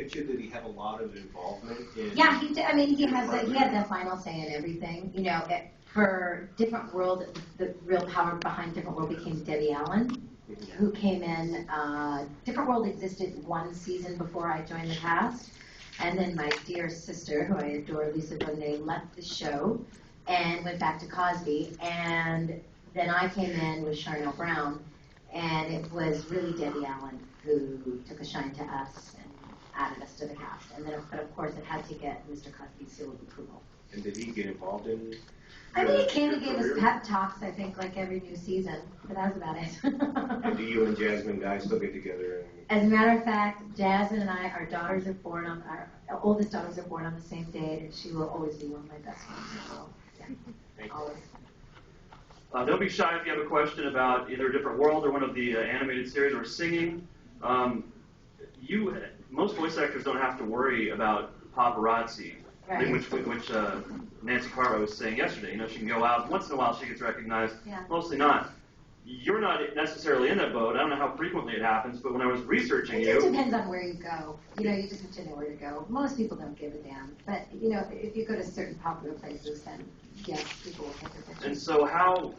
Did he have a lot of involvement in? Yeah, he did. I mean, he had the final say in everything. You know, for Different World, the real power behind Different World became Debbie Allen, who came in. Different World existed one season before I joined the cast, and then my dear sister, who I adore, Lisa Bonet, left the show and went back to Cosby, and then I came in with Charnel Brown, and it was really Debbie Allen who took a shine to us and added us to the cast. And then, but of course, it had to get Mr. Cosby's seal of approval. And did he get involved in? I mean, he came and gave us pep talks, I think, like every new season, but that was about it. And do you and Jasmine guys still get together? As a matter of fact, Jasmine and I, our oldest daughters are born on the same day, and she will always be one of my best friends. So, yeah, always. Don't be shy if you have a question about either A Different World or one of the animated series or singing. Most voice actors don't have to worry about paparazzi, right. which Nancy Cartwright was saying yesterday. You know, she can go out once in a while, she gets recognized. Yeah. Mostly not. You're not necessarily in that boat. I don't know how frequently it happens, but when I was researching it just depends on where you go. You know, you just have to know where to go. Most people don't give a damn, but you know, if you go to certain popular places, then yes, people will take their pictures. And so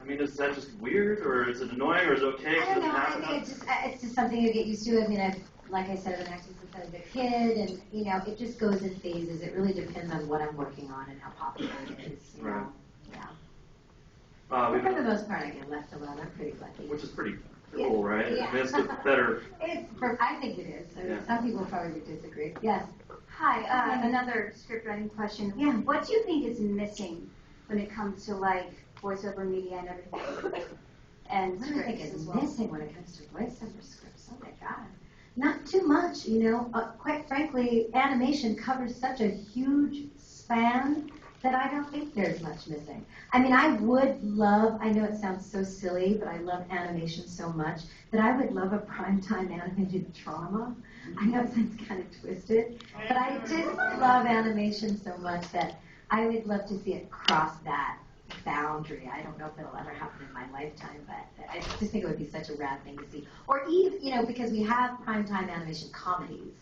is that just weird, or is it annoying, or is it okay? I don't know. I think it's just something you get used to. I mean, like I said, I've been acting since I was a kid, and you know, it just goes in phases. It really depends on what I'm working on and how popular it is. You know? Yeah. But for the most part, I get left alone. I'm pretty lucky. Which is pretty cool, right? Yeah. I mean, it's better. I think it is. I mean, some people probably would disagree. Yes. Hi. Another script writing question. Yeah. What do you think is missing when it comes to like voiceover media and everything? And what do I think is well? missing when it comes to voiceover scripts? Oh my God. Not too much, you know. Quite frankly, animation covers such a huge span that I don't think there's much missing. I mean, I know it sounds so silly, but I love animation so much that I would love a primetime animated drama. I know it sounds kind of twisted, but I just love animation so much that I would love to see it cross that boundary. I don't know if it'll ever happen in my lifetime, but I just think it would be such a rad thing to see. Or even, you know, because we have primetime animation comedies.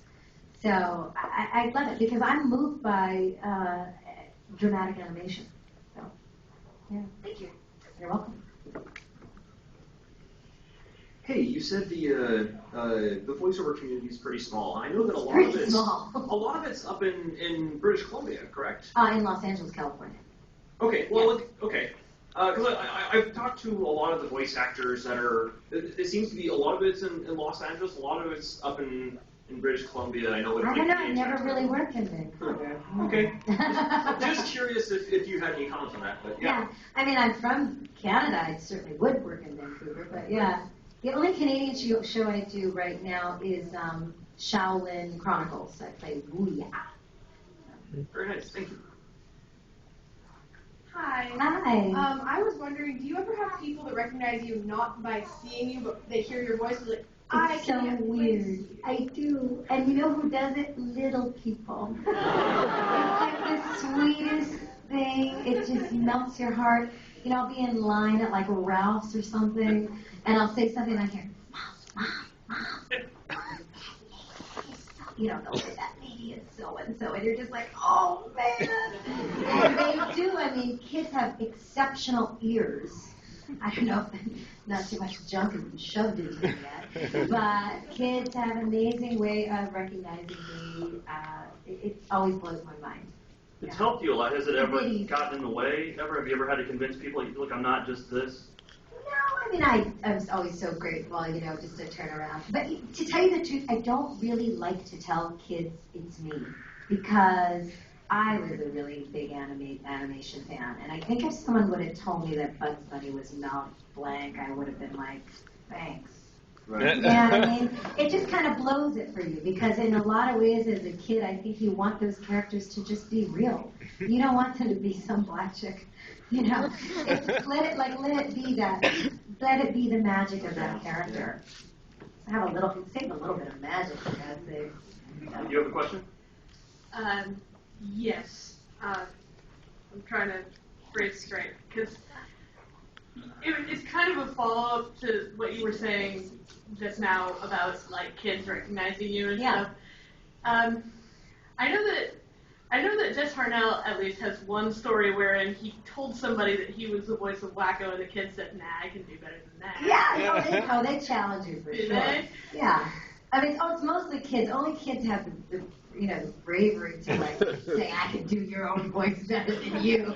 So I love it because I'm moved by dramatic animation. So, yeah. Thank you. You're welcome. Hey, you said the voiceover community is pretty small. I know that a lot of it's up in British Columbia, correct? In Los Angeles, California. Okay, well, okay. Because I've talked to a lot of the voice actors that are. It seems to be a lot of it's in Los Angeles, a lot of it's up in British Columbia. I know. I don't know. I never really worked in Vancouver. Okay. just curious if you had any comments on that. But yeah. I mean, I'm from Canada. I certainly would work in Vancouver, but yeah. The only Canadian show I do right now is Shaolin Chronicles. I play Wu Ya. Very nice. Thank you. Hi. Hi. I was wondering, do you ever have people that recognize you not by seeing you, but they hear your voice and like, it's so weird. I do. And you know who does it? Little people. It's like the sweetest thing. It just melts your heart. You know, I'll be in line at like Ralph's or something, and I'll say something like, Mom. You don't know where that lady is, so-and-so, and you're just like, oh, man. And they do. I mean, kids have exceptional ears. I don't know if not too much junk has been shoved into them yet, but kids have an amazing way of recognizing me. It always blows my mind. It's helped you a lot. Has it ever gotten in the way? Have you ever had to convince people, look, I'm not just this? No, I mean, I was always so grateful, you know, just to turn around. But to tell you the truth, I don't really like to tell kids it's me because I was a really big animation fan. And I think if someone would have told me that Bugs Bunny was Mount Blanc, I would have been like, thanks. Right. You know what I mean? It just kind of blows it for you because in a lot of ways as a kid, I think you want those characters to just be real. You don't want them to be some black chick. You know, let it be the magic of that character. Save a little bit of magic, for God's sake. Do you have a question? Yes. I'm trying to phrase straight because it's kind of a follow-up to what you were saying just now about like kids recognizing you and stuff. I know that Jess Harnell at least has one story wherein he told somebody that he was the voice of Wacko, and the kid said, "Nah, I can do better than that." Yeah, they challenge you for Do sure. they? Yeah. I mean, it's mostly kids. Only kids have the bravery to like say, "I can do your own voice better than you."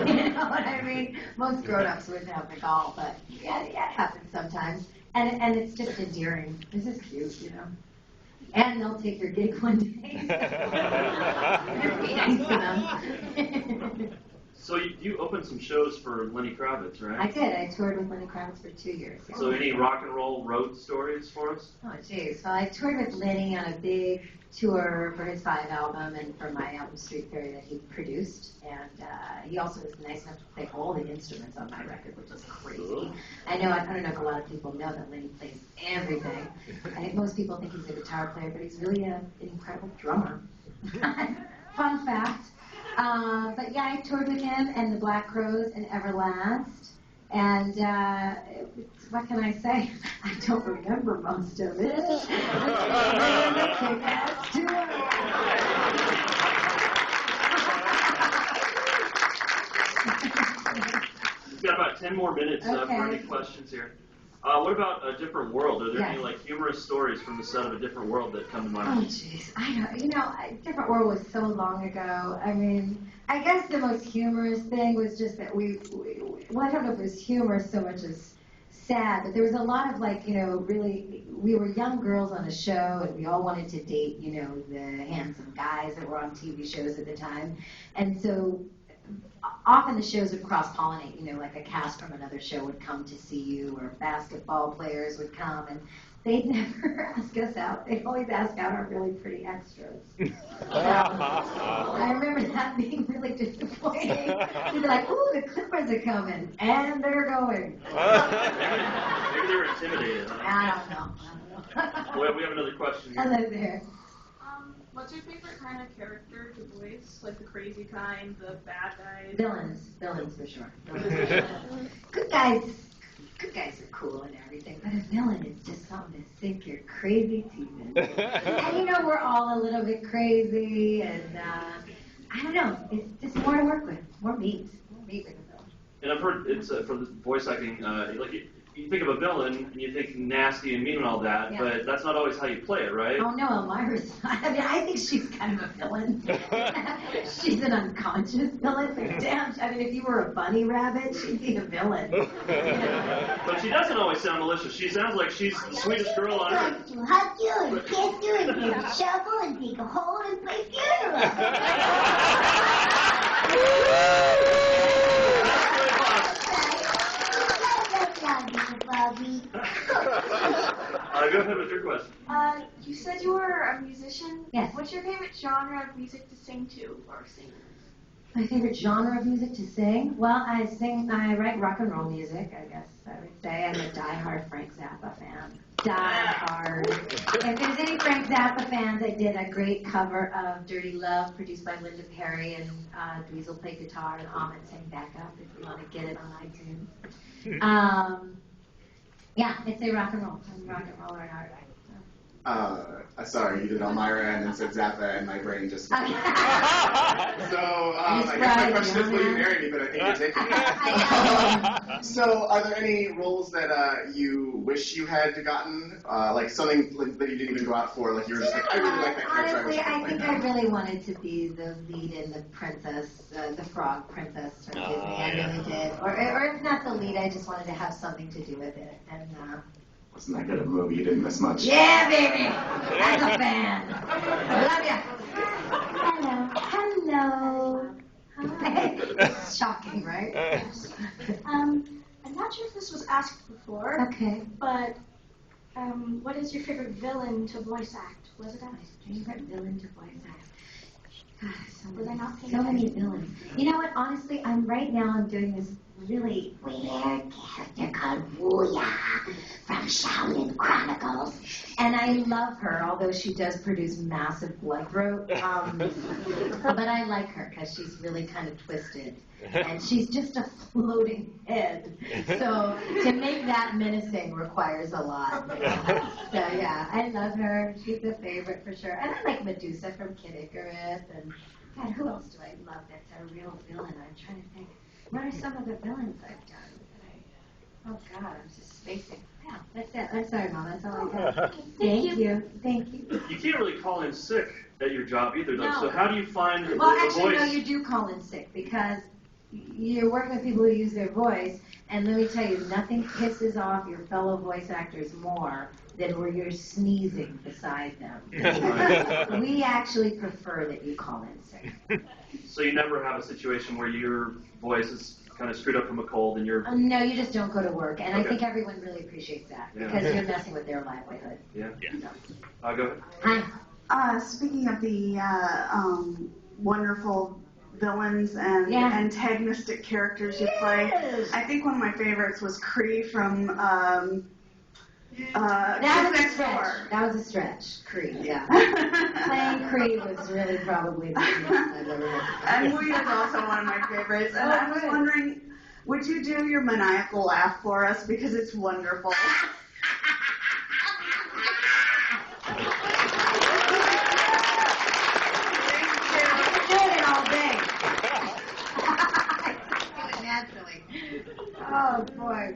You know what I mean? Most grown-ups wouldn't have the gall, but yeah, it happens sometimes. And it's just endearing. This is cute, you know. And they'll take your gig one day. Just be nice to them. So you opened some shows for Lenny Kravitz, right? I did. I toured with Lenny Kravitz for 2 years. Yeah. So any rock and roll road stories for us? Oh, geez. Well, I toured with Lenny on a big tour for his 5 album and for my album Street Fairy that he produced. And he also was nice enough to play all the instruments on my record, which is crazy. I don't know if a lot of people know that Lenny plays everything. I think most people think he's a guitar player, but he's really an incredible drummer. Fun fact. But yeah, I toured with him and the Black Crowes and Everlast. And what can I say? I don't remember most of it. We've got about 10 more minutes for any questions here. What about A Different World? Are there any like humorous stories from the set of A Different World that come to mind? Oh, jeez. I don't. A Different World was so long ago. I mean, I guess the most humorous thing was just that well, I don't know if it was humor so much as sad, but there was a lot of really, we were young girls on a show, and we all wanted to date, the handsome guys that were on TV shows at the time, and so often the shows would cross-pollinate, like a cast from another show would come to see you, or basketball players would come, and they'd never ask us out. They'd always ask out our really pretty extras. I remember that being really disappointing. They'd be like, "Ooh, the Clippers are coming," and they're going. Maybe they were intimidated. Huh? I don't know. Well, we have another question here. Hello there. What's your favorite kind of character to voice? Like the crazy kind, the bad guys? Villains for sure. Good guys are cool and everything, but a villain is just something to sink your crazy teeth in. And we're all a little bit crazy, and I don't know, it's just more to work with, more meat with a villain. And I've heard it's for the voice acting, you think of a villain and you think nasty and mean and all that, but that's not always how you play it, right? Oh no, Elmira's not. I mean, I think she's kind of a villain. She's an unconscious villain, but damn, I mean, if you were a bunny rabbit, she'd be a villain. But she doesn't always sound malicious. She sounds like she's the sweetest girl on earth. To hug you and kiss you and take a shovel and dig a hole and play funeral. Go ahead with your question. You said you were a musician. Yes. What's your favorite genre of music to sing to or sing? My favorite genre of music to sing? Well, I write rock and roll music, I guess I would say. I'm a diehard Frank Zappa fan. Die-hard. If there's any Frank Zappa fans, I did a great cover of Dirty Love produced by Linda Perry, and Dweezil played guitar and Ahmed sang backup if you want to get it on iTunes. Yeah, it's a rock and roll. I'm a rock and roller at heart. Sorry, you did Elmira and then said Zappa, and my brain just. So, I guess my question is, will you marry me? But I think you're taking it. So, are there any roles that you wish you had gotten? Like something that you didn't even go out for? Like you were just like, I really like that character. Honestly, I think I really wanted to be the lead in the princess, the frog princess from Disney. I really did. Or if not the lead, I just wanted to have something to do with it. And wasn't that good of a movie? You didn't miss much. yeah, baby. I'm a fan. Love ya. Hello. Hi. It's shocking, right? I'm not sure if this was asked before. Okay. But what is your favorite villain to voice act? Was it asked? My favorite villain to voice act. God, Were they not paying so many attention? villains. You know what? Honestly, I'm doing this really weird character called Wuya from Shaolin Chronicles. And I love her, although she does produce massive blood throat. But I like her because she's really kind of twisted. And she's just a floating head. So to make that menacing requires a lot. You know? So yeah, I love her. She's a favorite for sure. And I like Medusa from Kid Icarus. And God, who else do I love that's a real villain? I'm trying to think. What are some of the villains I've done? Oh God, I'm just spacing. Yeah, that's it. I'm sorry, Mom. That's all I got. Thank you. Thank you. You can't really call in sick at your job either, though. No. So how do you find the Well, actually, voice? no, you do call in sick because you're working with people who use their voice, and let me tell you, nothing pisses off your fellow voice actors more than where you're sneezing beside them. We actually prefer that you call in sick. So you never have a situation where your voice is kind of screwed up from a cold and you're... No, you just don't go to work, and Okay. I think everyone really appreciates that Yeah. because you're messing with their livelihood. Yeah. So. Go ahead. Hi. Speaking of the wonderful villains and antagonistic characters you play, I think one of my favorites was Cree from That was a stretch. That was a stretch. Cree, yeah. Playing Cree was really probably the best I've ever had. And Wuya is also one of my favorites. And I was wondering, would you do your maniacal laugh for us because it's wonderful? Oh, boy.